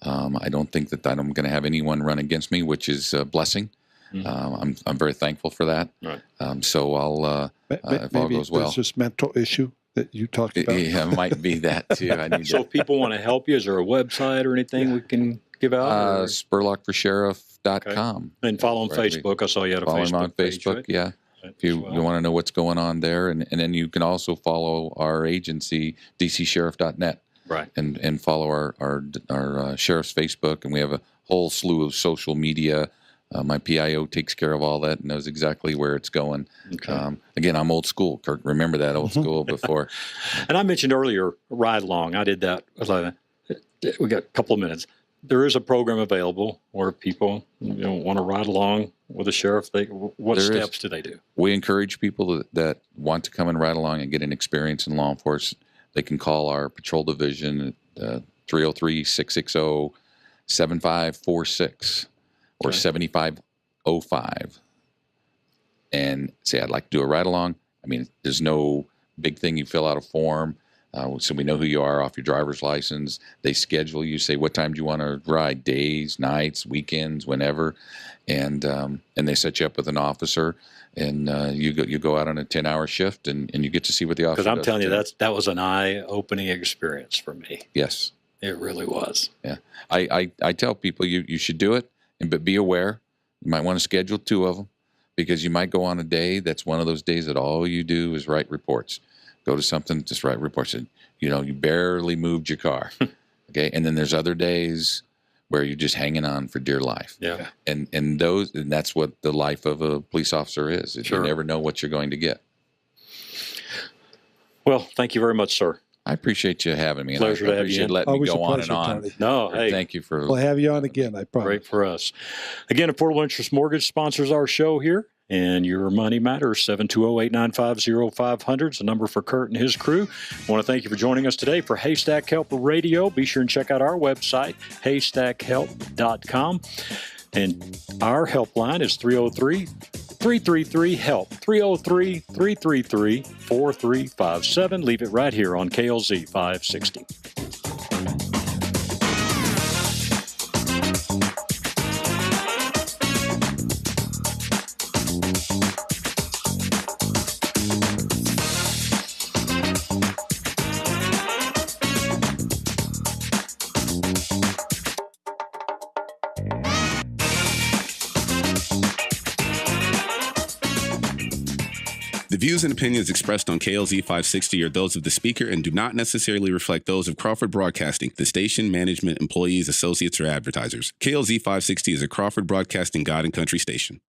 I don't think that I'm going to have anyone run against me, which is a blessing. I'm very thankful for that. Right. So I'll if all goes well. There's this mental issue that you talked about. Yeah, it might be that too. So if people want to help you, is there a website or anything we can give out? Spurlockforsheriff.com. And follow on Facebook. I saw you had a Facebook page. Follow on Facebook, right? yeah. If you want to know what's going on there. And then you can also follow our agency, dcsheriff.net. Right. And follow our sheriff's Facebook. And we have a whole slew of social media. My PIO takes care of all that and knows exactly where it's going. Okay. Again, I'm old school, Kirk. Remember that old school before. And I mentioned earlier, ride along. I did that. We got a couple of minutes. there is a program available where people want to ride along with the sheriff. What There steps is. do they do? We encourage people that want to come and ride along and get an experience in law enforcement. They can call our patrol division at 303-660-7546 or Okay. 7505 and say, I'd like to do a ride along. I mean, there's no big thing. You fill out a form. So we know who you are off your driver's license. They schedule you, say, what time do you want to ride? Days, nights, weekends, whenever. And they set you up with an officer, and you go out on a 10-hour shift, and you get to see what the officer Because I'm does telling you, too. that was an eye-opening experience for me. Yes. It really was. Yeah. I tell people you should do it, but be aware. You might want to schedule 2 of them because you might go on a day that's one of those days that all you do is write reports. Go to something, just write reports. And, you barely moved your car. Okay. And then there's other days where you're just hanging on for dear life. Yeah. And that's what the life of a police officer is. Sure. You never know what you're going to get. Well, thank you very much, sir. I appreciate you having me. Pleasure and I to have you appreciate in. letting me Always a go on and pleasure, on. Tony. No, hey, Thank you for We'll have you on again, I promise. great for us. Again, Affordable Interest Mortgage sponsors our show here, and Your Money Matters. 720-895-0500 is the number for Kurt and his crew. I want to thank you for joining us today for Haystack Help Radio. Be sure and check out our website, haystackhelp.com. And our helpline is 303-333-HELP, 303-333-4357. Leave it right here on KLZ 560. The views and opinions expressed on KLZ 560 are those of the speaker and do not necessarily reflect those of Crawford Broadcasting, the station, management, employees, associates, or advertisers. KLZ 560 is a Crawford Broadcasting God and Country station.